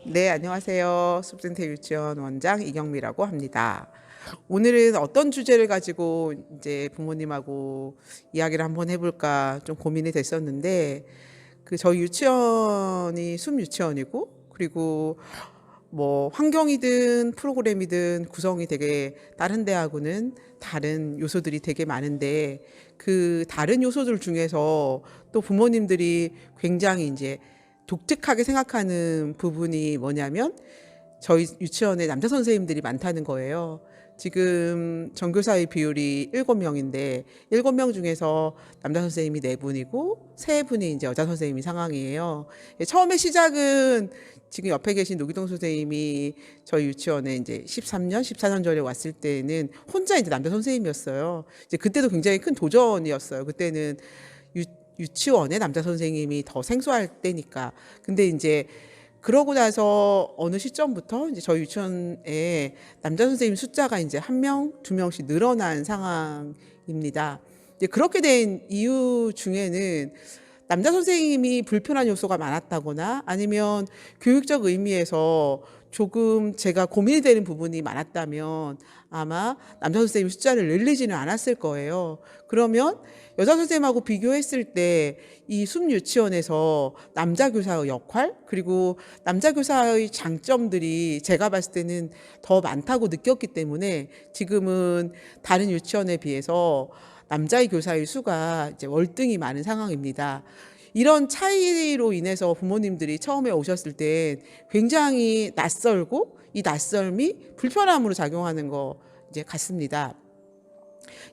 네, 안녕하세요. 숲센터 유치원 원장 이경미라고 합니다. 오늘은 어떤 주제를 가지고 이제 부모님하고 이야기를 한번 해볼까 좀 고민이 됐었는데, 저희 유치원이 숲 유치원이고, 그리고 뭐 환경이든 프로그램이든 구성이 되게 다른 데하고는 다른 요소들이 되게 많은데, 그 다른 요소들 중에서 또 부모님들이 굉장히 이제 독특하게 생각하는 부분이 뭐냐면 저희 유치원에 남자 선생님들이 많다는 거예요. 지금 전교사의 비율이 7명인데 7명 중에서 남자 선생님이 4분이고 3분이 이제 여자 선생님이 상황이에요. 처음에 시작은 지금 옆에 계신 노기동 선생님이 저희 유치원에 이제 13년, 14년 전에 왔을 때는 혼자 이제 남자 선생님이었어요. 이제 그때도 굉장히 큰 도전이었어요. 그때는 유치원에 남자 선생님이 더 생소할 때니까. 근데 이제 그러고 나서 어느 시점부터 이제 저희 유치원에 남자 선생님 숫자가 이제 1명, 2명씩 늘어난 상황입니다. 이제 그렇게 된 이유 중에는 남자 선생님이 불편한 요소가 많았다거나 아니면 교육적 의미에서 조금 제가 고민이 되는 부분이 많았다면 아마 남자 선생님 숫자를 늘리지는 않았을 거예요. 그러면 여자 선생님하고 비교했을 때 이 숲 유치원에서 남자 교사의 역할 그리고 남자 교사의 장점들이 제가 봤을 때는 더 많다고 느꼈기 때문에 지금은 다른 유치원에 비해서 남자의 교사의 수가 이제 월등히 많은 상황입니다. 이런 차이로 인해서 부모님들이 처음에 오셨을 때 굉장히 낯설고 이 낯설미 불편함으로 작용하는 거 이제 같습니다.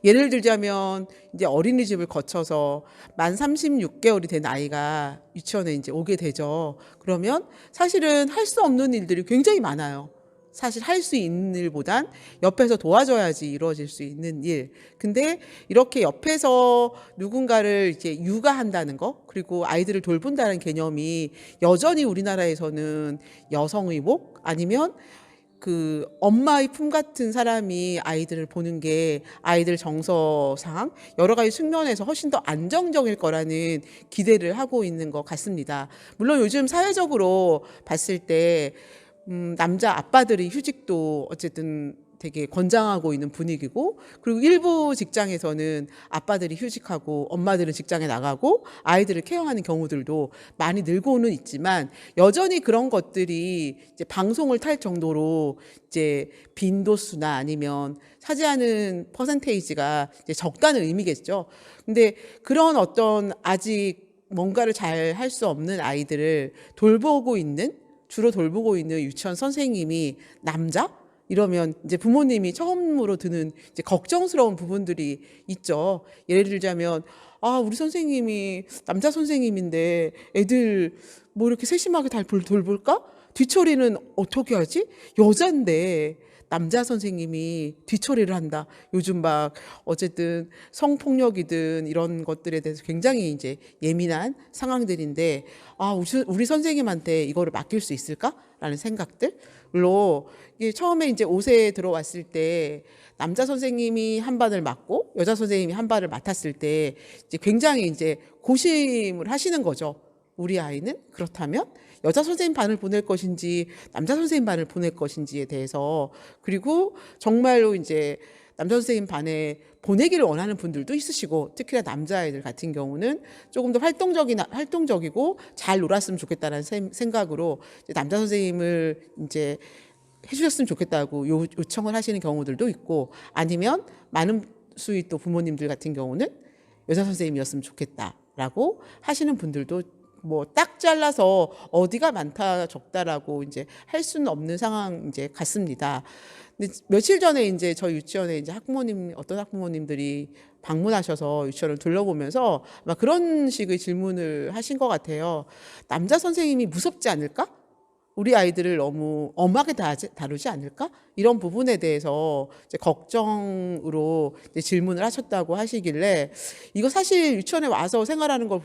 예를 들자면 이제 어린이집을 거쳐서 만 36개월이 된 아이가 유치원에 이제 오게 되죠. 그러면 사실은 할 수 없는 일들이 굉장히 많아요. 사실 할 수 있는 일보단 옆에서 도와줘야지 이루어질 수 있는 일. 근데 이렇게 옆에서 누군가를 이제 육아한다는 거, 그리고 아이들을 돌본다는 개념이 여전히 우리나라에서는 여성의 목 아니면 그 엄마의 품 같은 사람이 아이들을 보는 게 아이들 정서상 여러 가지 측면에서 훨씬 더 안정적일 거라는 기대를 하고 있는 것 같습니다. 물론 요즘 사회적으로 봤을 때 남자 아빠들의 휴직도 어쨌든 되게 권장하고 있는 분위기고, 그리고 일부 직장에서는 아빠들이 휴직하고 엄마들은 직장에 나가고 아이들을 케어하는 경우들도 많이 늘고는 있지만 여전히 그런 것들이 이제 방송을 탈 정도로 이제 빈도수나 아니면 차지하는 퍼센테이지가 이제 적다는 의미겠죠. 근데 그런 어떤 아직 뭔가를 잘 할 수 없는 아이들을 주로 돌보고 있는 유치원 선생님이 남자? 이러면 이제 부모님이 처음으로 드는 이제 걱정스러운 부분들이 있죠. 예를 들자면, 아, 우리 선생님이 남자 선생님인데 애들 뭐 이렇게 세심하게 다 돌볼까? 뒤처리는 어떻게 하지? 여잔데 남자 선생님이 뒤처리를 한다. 요즘 막 어쨌든 성폭력이든 이런 것들에 대해서 굉장히 이제 예민한 상황들인데, 아, 우리 선생님한테 이거를 맡길 수 있을까라는 생각들로 이게 처음에 이제 5세에 들어왔을 때 남자 선생님이 한 반을 맡고 여자 선생님이 한 반을 맡았을 때 이제 굉장히 이제 고심을 하시는 거죠. 우리 아이는 그렇다면 여자 선생님 반을 보낼 것인지 남자 선생님 반을 보낼 것인지에 대해서, 그리고 정말로 이제 남자 선생님 반에 보내기를 원하는 분들도 있으시고, 특히나 남자아이들 같은 경우는 조금 더 활동적이고 잘 놀았으면 좋겠다는 생각으로 이제 남자 선생님을 이제 해주셨으면 좋겠다고 요청을 하시는 경우들도 있고, 아니면 많은 수의 또 부모님들 같은 경우는 여자 선생님이었으면 좋겠다라고 하시는 분들도 뭐 딱 잘라서 어디가 많다 적다라고 이제 할 수는 없는 상황 이제 같습니다. 근데 며칠 전에 이제 저희 유치원에 이제 어떤 학부모님들이 방문하셔서 유치원을 둘러보면서 아마 그런 식의 질문을 하신 것 같아요. 남자 선생님이 무섭지 않을까? 우리 아이들을 너무 엄하게 다루지 않을까? 이런 부분에 대해서 이제 걱정으로 이제 질문을 하셨다고 하시길래, 이거 사실 유치원에 와서 생활하는 걸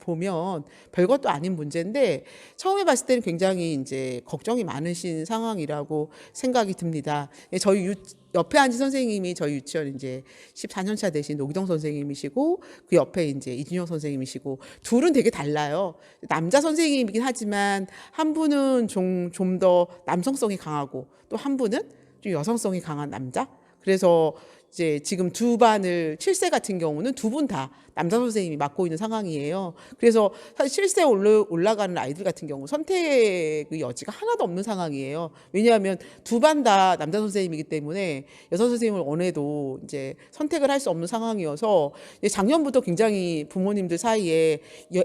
보면 별것도 아닌 문제인데 처음에 봤을 때는 굉장히 이제 걱정이 많으신 상황이라고 생각이 듭니다. 저희 옆에 앉은 선생님이 저희 유치원 이제 14년 차 되신 노기동 선생님이시고 그 옆에 이제 이준영 선생님이시고 둘은 되게 달라요. 남자 선생님이긴 하지만 한 분은 좀 더 남성성이 강하고 또 한 분은 좀 여성성이 강한 남자. 그래서 이제 지금 두 반을 7세 같은 경우는 두 분 다 남자 선생님이 맡고 있는 상황이에요. 그래서 사실 7세 올라가는 아이들 같은 경우 선택의 여지가 하나도 없는 상황이에요. 왜냐하면 두 반 다 남자 선생님이기 때문에 여성 선생님을 원해도 이제 선택을 할 수 없는 상황이어서 작년부터 굉장히 부모님들 사이에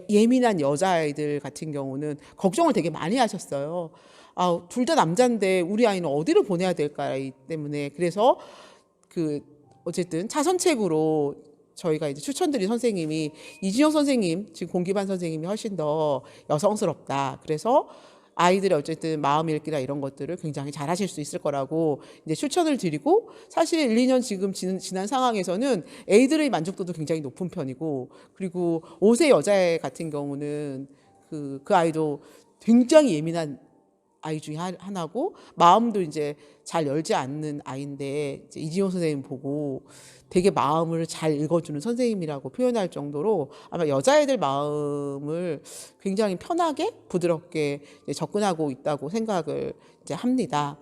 예민한 여자아이들 같은 경우는 걱정을 되게 많이 하셨어요. 아, 둘 다 남자인데 우리 아이는 어디를 보내야 될까 때문에 그래서 어쨌든 차선책으로 저희가 이제 추천드린 선생님이 이진영 선생님, 지금 공기반 선생님이 훨씬 더 여성스럽다. 그래서 아이들의 어쨌든 마음 읽기나 이런 것들을 굉장히 잘 하실 수 있을 거라고 이제 추천을 드리고 사실 1, 2년 지금 지난 상황에서는 애들의 만족도도 굉장히 높은 편이고 그리고 5세 여자애 같은 경우는 그 아이도 굉장히 예민한 아이 중에 하나고 마음도 이제 잘 열지 않는 아이인데 이제 이지용 선생님 보고 되게 마음을 잘 읽어주는 선생님이라고 표현할 정도로 아마 여자애들 마음을 굉장히 편하게 부드럽게 접근하고 있다고 생각을 이제 합니다.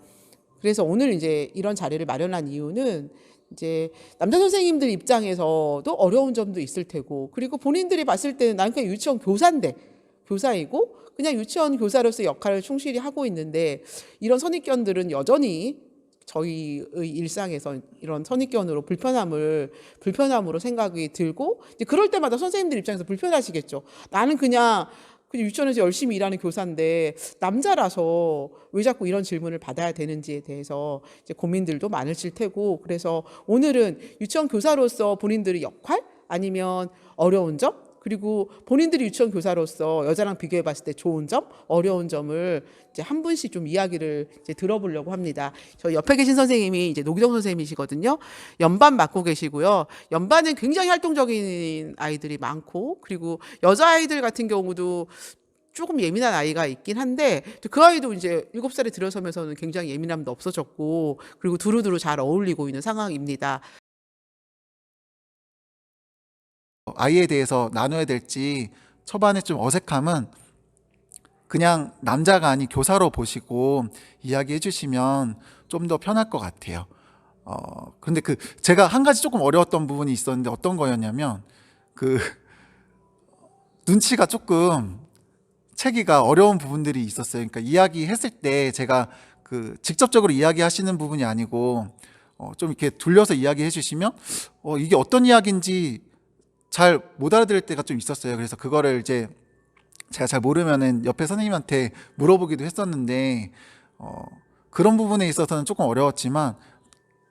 그래서 오늘 이제 이런 자리를 마련한 이유는 이제 남자 선생님들 입장에서도 어려운 점도 있을 테고 그리고 본인들이 봤을 때는 나는 그냥 유치원 교사이고 그냥 유치원 교사로서 역할을 충실히 하고 있는데 이런 선입견들은 여전히 저희의 일상에서 이런 선입견으로 불편함으로 생각이 들고 이제 그럴 때마다 선생님들 입장에서 불편하시겠죠. 나는 그냥 유치원에서 열심히 일하는 교사인데 남자라서 왜 자꾸 이런 질문을 받아야 되는지에 대해서 이제 고민들도 많으실 테고 그래서 오늘은 유치원 교사로서 본인들의 역할 아니면 어려운 점 그리고 본인들이 유치원 교사로서 여자랑 비교해 봤을 때 좋은 점, 어려운 점을 이제 한 분씩 좀 이야기를 이제 들어보려고 합니다. 저 옆에 계신 선생님이 이제 노기정 선생님이시거든요. 연반 맡고 계시고요. 연반은 굉장히 활동적인 아이들이 많고 그리고 여자아이들 같은 경우도 조금 예민한 아이가 있긴 한데 그 아이도 이제 7살에 들어서면서는 굉장히 예민함도 없어졌고 그리고 두루두루 잘 어울리고 있는 상황입니다. 아이에 대해서 나눠야 될지 초반에 좀 어색함은 그냥 남자가 아닌 교사로 보시고 이야기해 주시면 좀 더 편할 것 같아요. 그런데 제가 한 가지 조금 어려웠던 부분이 있었는데 어떤 거였냐면 눈치가 조금 채기가 어려운 부분들이 있었어요. 그러니까 이야기했을 때 제가 직접적으로 이야기하시는 부분이 아니고 좀 이렇게 돌려서 이야기해 주시면 이게 어떤 이야기인지 잘 못 알아들을 때가 좀 있었어요. 그래서 그거를 이제 제가 잘 모르면은 옆에 선생님한테 물어보기도 했었는데 그런 부분에 있어서는 조금 어려웠지만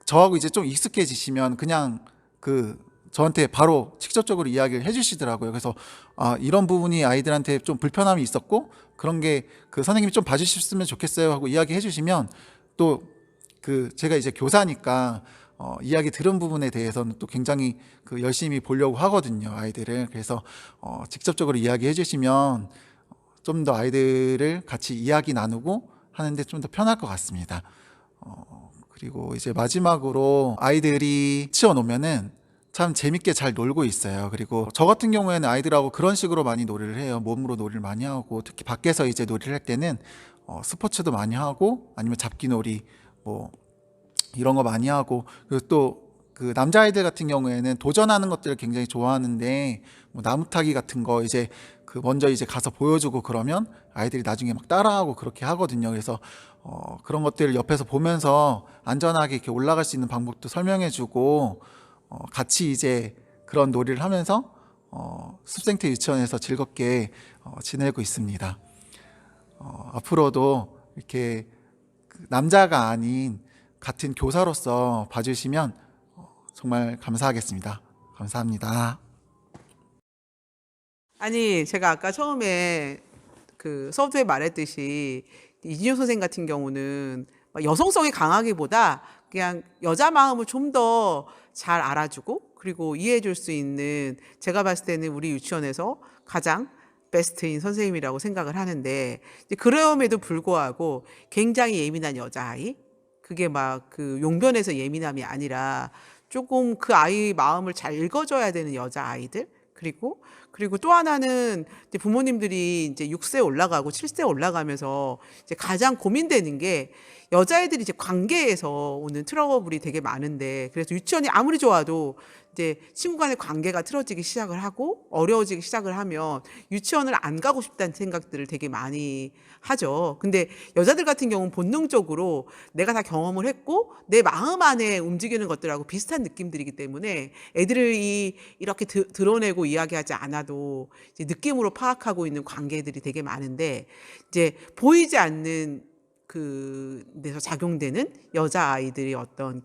저하고 이제 좀 익숙해지시면 그냥 저한테 바로 직접적으로 이야기를 해주시더라고요. 그래서 이런 부분이 아이들한테 좀 불편함이 있었고 그런 게 선생님이 좀 봐주셨으면 좋겠어요 하고 이야기해 주시면 또 제가 이제 교사니까 이야기 들은 부분에 대해서는 또 굉장히 열심히 보려고 하거든요, 아이들을. 그래서 직접적으로 이야기해 주시면 좀 더 아이들을 같이 이야기 나누고 하는데 좀 더 편할 것 같습니다. 그리고 이제 마지막으로 아이들이 치워놓으면은 참 재밌게 잘 놀고 있어요. 그리고 저 같은 경우에는 아이들하고 그런 식으로 많이 놀이를 해요. 몸으로 놀이를 많이 하고 특히 밖에서 이제 놀이를 할 때는 스포츠도 많이 하고 아니면 잡기놀이 뭐 이런 거 많이 하고 그리고 또 남자아이들 같은 경우에는 도전하는 것들을 굉장히 좋아하는데 뭐 나무 타기 같은 거 이제 먼저 이제 가서 보여주고 그러면 아이들이 나중에 막 따라하고 그렇게 하거든요. 그래서 그런 것들을 옆에서 보면서 안전하게 이렇게 올라갈 수 있는 방법도 설명해주고 같이 이제 그런 놀이를 하면서 숲생태 유치원에서 즐겁게 지내고 있습니다. 앞으로도 이렇게 남자가 아닌 같은 교사로서 봐주시면 정말 감사하겠습니다. 감사합니다. 아니, 제가 아까 처음에 서두에 말했듯이 이진효 선생 같은 경우는 여성성이 강하기보다 그냥 여자 마음을 좀 더 잘 알아주고 그리고 이해해 줄 수 있는 제가 봤을 때는 우리 유치원에서 가장 베스트인 선생님이라고 생각을 하는데 그럼에도 불구하고 굉장히 예민한 여자아이 그게 막 그 용변에서 예민함이 아니라 조금 그 아이 마음을 잘 읽어줘야 되는 여자 아이들. 그리고 또 하나는 이제 부모님들이 이제 6세 올라가고 7세 올라가면서 이제 가장 고민되는 게 여자애들이 이제 관계에서 오는 트러블이 되게 많은데, 그래서 유치원이 아무리 좋아도 이제 친구 간의 관계가 틀어지기 시작을 하고 어려워지기 시작을 하면 유치원을 안 가고 싶다는 생각들을 되게 많이 하죠. 근데 여자들 같은 경우는 본능적으로 내가 다 경험을 했고 내 마음 안에 움직이는 것들하고 비슷한 느낌들이기 때문에 애들이 이렇게 드러내고 이야기하지 않아도 이제 느낌으로 파악하고 있는 관계들이 되게 많은데, 이제 보이지 않는 그 데서 작용되는 여자아이들의 어떤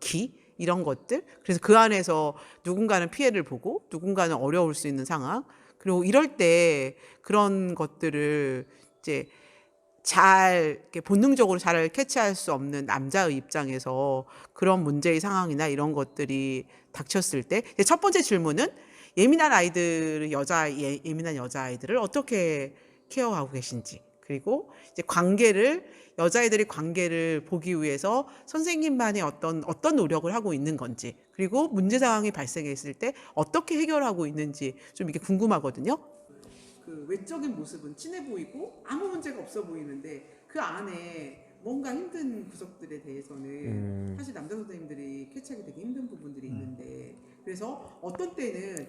이런 것들, 그래서 그 안에서 누군가는 피해를 보고 누군가는 어려울 수 있는 상황, 그리고 이럴 때 그런 것들을 이제 잘 이렇게 본능적으로 잘 캐치할 수 없는 남자의 입장에서 그런 문제의 상황이나 이런 것들이 닥쳤을 때, 첫 번째 질문은 예민한 아이들, 예민한 여자아이들을 어떻게 케어하고 계신지, 그리고 이제 여자애들이 관계를 보기 위해서 선생님만의 어떤 노력을 하고 있는 건지, 그리고 문제 상황이 발생했을 때 어떻게 해결하고 있는지 좀 이게 궁금하거든요. 그 외적인 모습은 친해 보이고 아무 문제가 없어 보이는데 그 안에 뭔가 힘든 구석들에 대해서는 사실 남자 선생님들이 캐치하기 되게 힘든 부분들이 있는데, 그래서 어떤 때는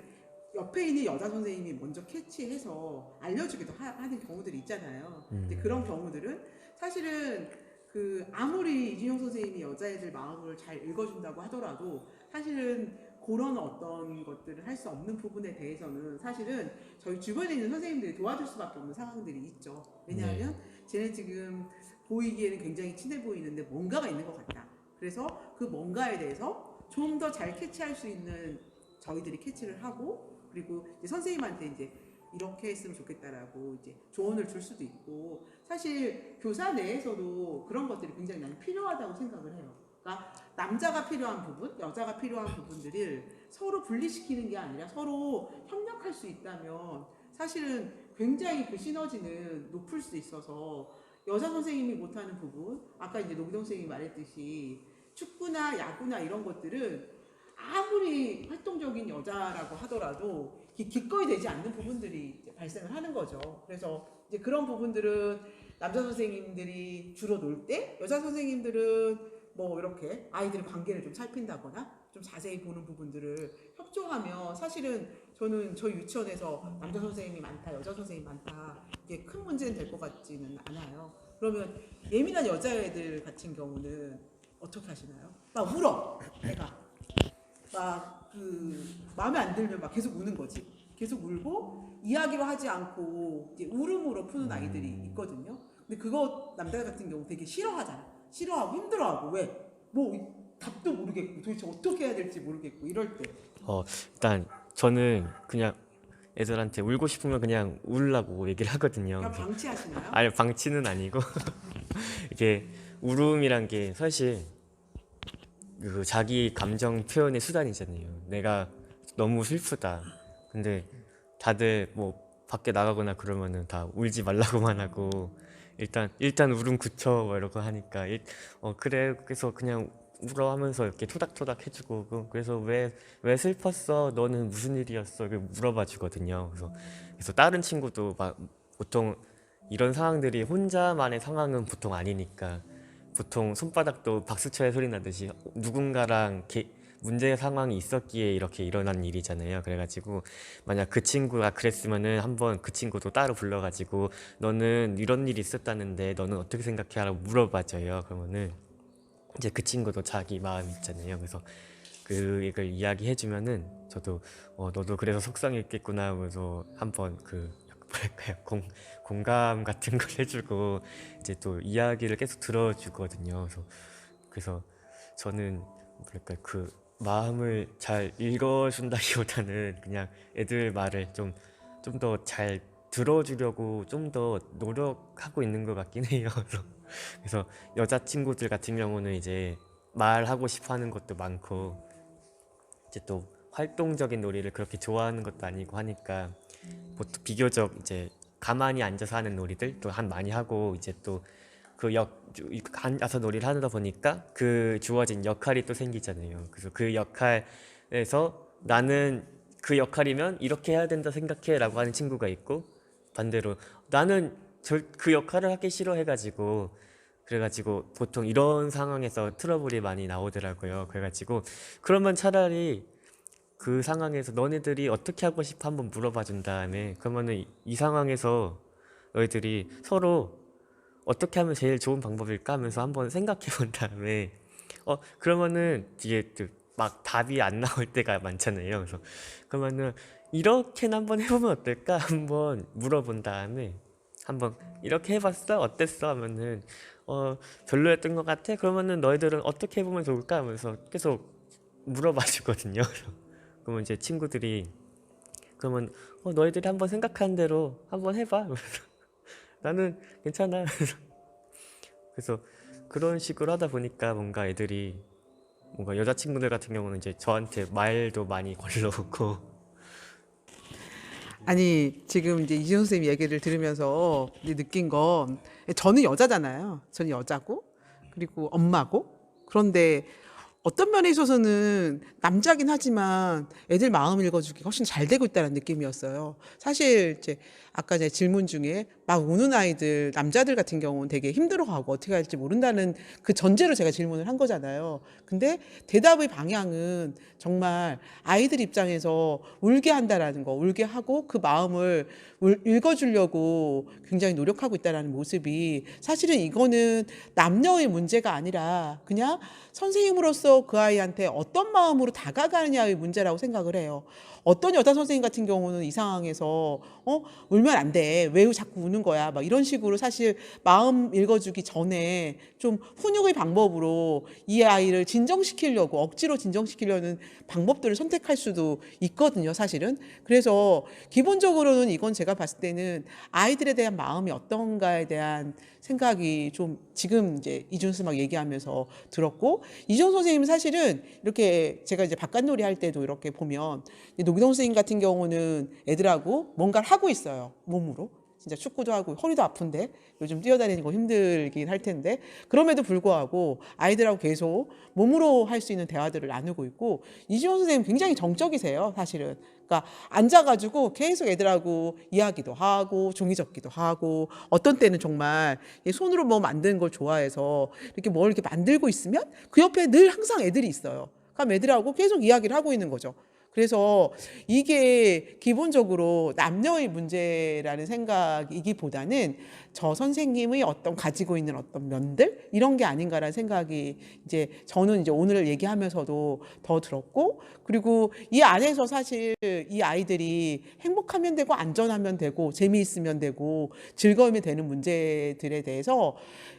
옆에 있는 여자 선생님이 먼저 캐치해서 알려주기도 하는 경우들이 있잖아요. 근데 그런 경우들은 사실은 그 아무리 이준영 선생님이 여자애들 마음을 잘 읽어준다고 하더라도 사실은 그런 어떤 것들을 할 수 없는 부분에 대해서는 사실은 저희 주변에 있는 선생님들이 도와줄 수밖에 없는 상황들이 있죠. 왜냐하면 쟤는 지금 보이기에는 굉장히 친해 보이는데 뭔가가 있는 것 같다. 그래서 그 뭔가에 대해서 좀 더 잘 캐치할 수 있는 저희들이 캐치를 하고, 그리고 이제 선생님한테 이제 이렇게 했으면 좋겠다라고 이제 조언을 줄 수도 있고, 사실 교사 내에서도 그런 것들이 굉장히 나는 필요하다고 생각을 해요. 그러니까 남자가 필요한 부분, 여자가 필요한 부분들을 서로 분리시키는 게 아니라 서로 협력할 수 있다면 사실은 굉장히 그 시너지는 높을 수 있어서, 여자 선생님이 못하는 부분, 아까 이제 노기동 선생님이 말했듯이 축구나 야구나 이런 것들은 아무리 활동적인 여자라고 하더라도 기꺼이 되지 않는 부분들이 이제 발생을 하는 거죠. 그래서 이제 그런 부분들은 남자 선생님들이 주로 놀 때, 여자 선생님들은 뭐 이렇게 아이들 관계를 좀 살핀다거나 좀 자세히 보는 부분들을 협조하면, 사실은 저는 저희 유치원에서 남자 선생님이 많다, 여자 선생님이 많다, 이게 큰 문제는 될 것 같지는 않아요. 그러면 예민한 여자애들 같은 경우는 어떻게 하시나요? 막 울어, 애가. 막 그 마음에 안 들면 막 계속 우는 거지. 계속 울고 이야기로 하지 않고 이제 울음으로 푸는 아이들이 있거든요. 근데 그거 남자 같은 경우 되게 싫어하잖아. 싫어하고 힘들어하고, 왜? 뭐 답도 모르겠고 도대체 어떻게 해야 될지 모르겠고 이럴 때. 일단 저는 그냥 애들한테 울고 싶으면 그냥 울라고 얘기를 하거든요. 그냥 방치하시나요? 아니, 방치는 아니고 이게 울음이란 게 사실 그 자기 감정 표현의 수단이잖아요. 내가 너무 슬프다. 근데 다들 뭐 밖에 나가거나 그러면은 다 울지 말라고만 하고, 일단 울음 그쳐 뭐 이러고 하니까 그래, 그래서 그냥 울어 하면서 이렇게 토닥토닥 해주고, 그래서 왜 슬펐어? 너는 무슨 일이었어? 이렇게 물어봐 주거든요. 그래서 다른 친구도 막 보통 이런 상황들이 혼자만의 상황은 보통 아니니까, 보통 손바닥도 박수 쳐야 소리 나듯이 누군가랑 문제 상황이 있었기에 이렇게 일어난 일이잖아요. 그래가지고 만약 그 친구가 그랬으면은 한번 그 친구도 따로 불러가지고 너는 이런 일이 있었다는데 너는 어떻게 생각해? 라고 물어봐줘요. 그러면은 이제 그 친구도 자기 마음 있잖아요. 그래서 그걸 이야기해주면은 저도 너도 그래서 속상했겠구나 하면서 한번 그 뭐랄까요, 공감 같은 걸 해주고 이제 또 이야기를 계속 들어주거든요. 그래서 저는 뭐랄까, 그 마음을 잘 읽어준다기보다는 그냥 애들 말을 좀 더 잘 들어주려고 좀 더 노력하고 있는 것 같긴 해요. 그래서 여자 친구들 같은 경우는 이제 말하고 싶어 하는 것도 많고, 이제 또 활동적인 놀이를 그렇게 좋아하는 것도 아니고 하니까 보통 비교적 이제 가만히 앉아서 하는 놀이들 또 많이 하고, 이제 또 앉아서 놀이를 하다 보니까 그 주어진 역할이 또 생기잖아요. 그래서 그 역할에서 나는 그 역할이면 이렇게 해야 된다 생각해라고 하는 친구가 있고, 반대로 나는 그 역할을 하기 싫어해가지고, 그래가지고 보통 이런 상황에서 트러블이 많이 나오더라고요. 그래가지고 그러면 차라리 그 상황에서 너네들이 어떻게 하고 싶어 한번 물어봐 준 다음에, 그러면은 이 상황에서 너희들이 서로 어떻게 하면 제일 좋은 방법일까 하면서 한번 생각해 본 다음에, 그러면은 이게 막 답이 안 나올 때가 많잖아요. 그래서 그러면은 이렇게는 한번 해보면 어떨까 한번 물어본 다음에, 한번 이렇게 해봤어? 어땠어? 하면은 별로였던 것 같아? 그러면은 너희들은 어떻게 해보면 좋을까? 하면서 계속 물어봐 주거든요. 그러면 이제 친구들이, 그러면 너희들이 한번 생각하는 대로 한번 해봐. 나는 괜찮아. 그래서 그런 식으로 하다 보니까 뭔가 애들이, 뭔가 여자친구들 같은 경우는 이제 저한테 말도 많이 걸러오고. 아니 지금 이제 이지훈 선생님 얘기를 들으면서 이제 느낀 건, 저는 여자잖아요. 저는 여자고 그리고 엄마고. 그런데 어떤 면에 있어서는 남자긴 하지만 애들 마음 읽어주기 훨씬 잘 되고 있다는 느낌이었어요. 사실 이제 아까 제 질문 중에 막 우는 아이들, 남자들 같은 경우는 되게 힘들어하고 어떻게 할지 모른다는 그 전제로 제가 질문을 한 거잖아요. 근데 대답의 방향은 정말 아이들 입장에서 울게 한다라는 거, 울게 하고 그 마음을 읽어주려고 굉장히 노력하고 있다는 모습이, 사실은 이거는 남녀의 문제가 아니라 그냥 선생님으로서 그 아이한테 어떤 마음으로 다가가느냐의 문제라고 생각을 해요. 어떤 여자 선생님 같은 경우는 이 상황에서 울면 안 돼, 왜 자꾸 우는 거야, 막 이런 식으로 사실 마음 읽어주기 전에 좀 훈육의 방법으로 이 아이를 진정시키려고, 억지로 진정시키려는 방법들을 선택할 수도 있거든요, 사실은. 그래서 기본적으로는 이건 제가 봤을 때는 아이들에 대한 마음이 어떤가에 대한 생각이 좀 지금 이제 이준수 막 얘기하면서 들었고, 이준 선생님은 사실은 이렇게 제가 이제 바깥놀이 할 때도 이렇게 보면 노기동 선생님 같은 경우는 애들하고 뭔가를 하고 있어요, 몸으로. 진짜 축구도 하고 허리도 아픈데 요즘 뛰어다니는 거 힘들긴 할 텐데, 그럼에도 불구하고 아이들하고 계속 몸으로 할 수 있는 대화들을 나누고 있고, 이지원 선생님 굉장히 정적이세요, 사실은. 그러니까 앉아가지고 계속 애들하고 이야기도 하고 종이 접기도 하고, 어떤 때는 정말 손으로 뭐 만드는 걸 좋아해서 이렇게 뭘 이렇게 만들고 있으면 그 옆에 늘 항상 애들이 있어요. 그럼 애들하고 계속 이야기를 하고 있는 거죠. 그래서 이게 기본적으로 남녀의 문제라는 생각이기보다는 저 선생님의 어떤 가지고 있는 어떤 면들, 이런 게 아닌가라는 생각이 이제 저는 이제 오늘 얘기하면서도 더 들었고, 그리고 이 안에서 사실 이 아이들이 행복하면 되고 안전하면 되고 재미있으면 되고 즐거움이 되는 문제들에 대해서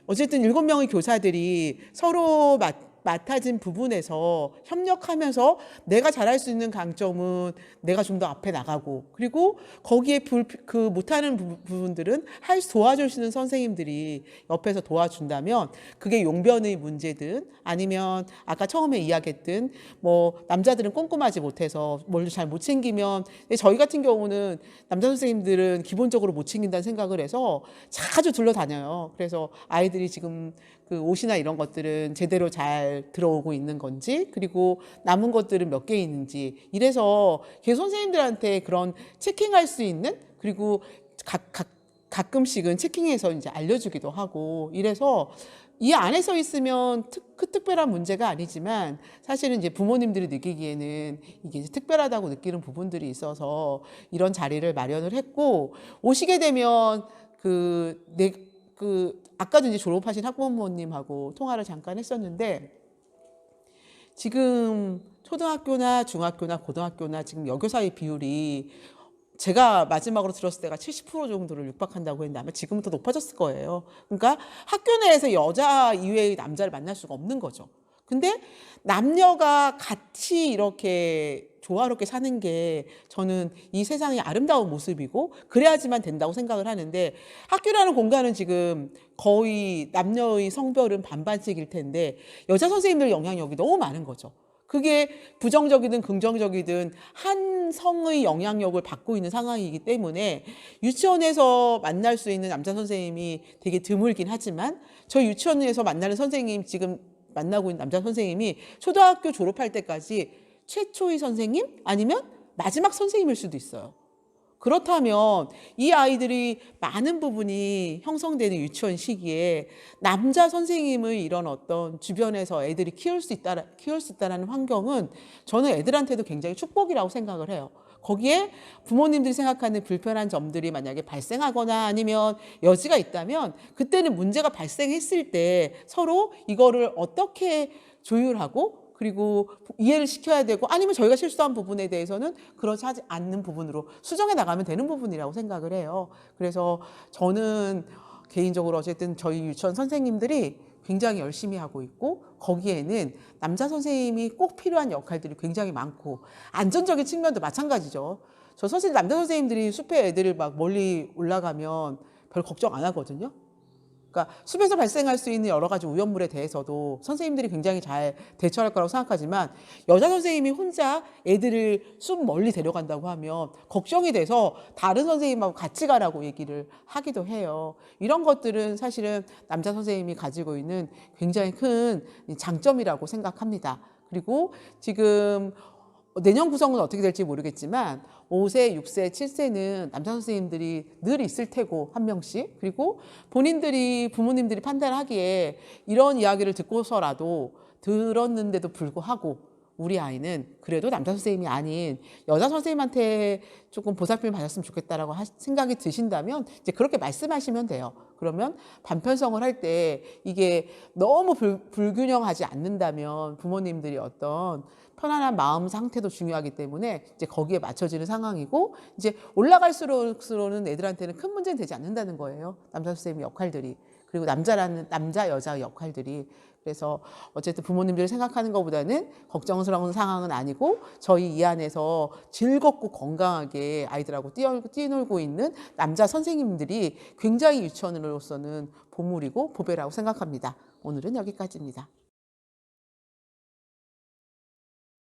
어쨌든 7명의 교사들이 서로 맡아진 부분에서 협력하면서 내가 잘할 수 있는 강점은 내가 좀 더 앞에 나가고, 그리고 거기에 못하는 부분들은 도와줄 수 있는 선생님들이 옆에서 도와준다면, 그게 용변의 문제든 아니면 아까 처음에 이야기했던 뭐 남자들은 꼼꼼하지 못해서 뭘 잘 못 챙기면, 저희 같은 경우는 남자 선생님들은 기본적으로 못 챙긴다는 생각을 해서 자주 둘러다녀요. 그래서 아이들이 지금 그 옷이나 이런 것들은 제대로 잘 들어오고 있는 건지, 그리고 남은 것들은 몇 개 있는지, 이래서 계속 선생님들한테 그런 체킹할 수 있는, 그리고 가끔씩은 체킹해서 이제 알려주기도 하고, 이래서 이 안에서 있으면 특별한 문제가 아니지만, 사실은 이제 부모님들이 느끼기에는 이게 특별하다고 느끼는 부분들이 있어서 이런 자리를 마련을 했고, 오시게 되면 아까도 이제 졸업하신 학부모님하고 통화를 잠깐 했었는데, 지금 초등학교나 중학교나 고등학교나 지금 여교사의 비율이 제가 마지막으로 들었을 때가 70% 정도를 육박한다고 했는데 아마 지금은 더 높아졌을 거예요. 그러니까 학교 내에서 여자 이외의 남자를 만날 수가 없는 거죠. 근데 남녀가 같이 이렇게 조화롭게 사는 게 저는 이 세상의 아름다운 모습이고, 그래야지만 된다고 생각을 하는데, 학교라는 공간은 지금 거의 남녀의 성별은 반반씩일 텐데 여자 선생님들 영향력이 너무 많은 거죠. 그게 부정적이든 긍정적이든 한 성의 영향력을 받고 있는 상황이기 때문에 유치원에서 만날 수 있는 남자 선생님이 되게 드물긴 하지만 저희 유치원에서 만나는 선생님, 지금 만나고 있는 남자 선생님이 초등학교 졸업할 때까지 최초의 선생님 아니면 마지막 선생님일 수도 있어요. 그렇다면 이 아이들이 많은 부분이 형성되는 유치원 시기에 남자 선생님의 이런 어떤 주변에서 애들이 키울 수 있다라는 환경은 저는 애들한테도 굉장히 축복이라고 생각을 해요. 거기에 부모님들이 생각하는 불편한 점들이 만약에 발생하거나 아니면 여지가 있다면 그때는 문제가 발생했을 때 서로 이거를 어떻게 조율하고 그리고 이해를 시켜야 되고 아니면 저희가 실수한 부분에 대해서는 그렇지 않는 부분으로 수정해 나가면 되는 부분이라고 생각을 해요. 그래서 저는 개인적으로 어쨌든 저희 유치원 선생님들이 굉장히 열심히 하고 있고 거기에는 남자 선생님이 꼭 필요한 역할들이 굉장히 많고 안전적인 측면도 마찬가지죠. 저 선생님, 남자 선생님들이 숲에 애들을 막 멀리 올라가면 별 걱정 안 하거든요. 그러니까 숲에서 발생할 수 있는 여러 가지 오염물에 대해서도 선생님들이 굉장히 잘 대처할 거라고 생각하지만 여자 선생님이 혼자 애들을 숲 멀리 데려간다고 하면 걱정이 돼서 다른 선생님하고 같이 가라고 얘기를 하기도 해요. 이런 것들은 사실은 남자 선생님이 가지고 있는 굉장히 큰 장점이라고 생각합니다. 그리고 지금 내년 구성은 어떻게 될지 모르겠지만 5세, 6세, 7세는 남자 선생님들이 늘 있을 테고 한 명씩 그리고 본인들이 부모님들이 판단하기에 이런 이야기를 듣고서라도 들었는데도 불구하고 우리 아이는 그래도 남자 선생님이 아닌 여자 선생님한테 조금 보살핌을 받았으면 좋겠다라고 생각이 드신다면 이제 그렇게 말씀하시면 돼요. 그러면 반편성을 할 때 이게 너무 불균형하지 않는다면 부모님들이 어떤 편안한 마음 상태도 중요하기 때문에 이제 거기에 맞춰지는 상황이고 이제 올라갈수록은 애들한테는 큰 문제는 되지 않는다는 거예요. 남자 선생님의 역할들이. 그리고 남자 여자의 역할들이. 그래서 어쨌든 부모님들이 생각하는 것보다는 걱정스러운 상황은 아니고 저희 이 안에서 즐겁고 건강하게 아이들하고 뛰놀고 있는 남자 선생님들이 굉장히 유치원으로서는 보물이고 보배라고 생각합니다. 오늘은 여기까지입니다.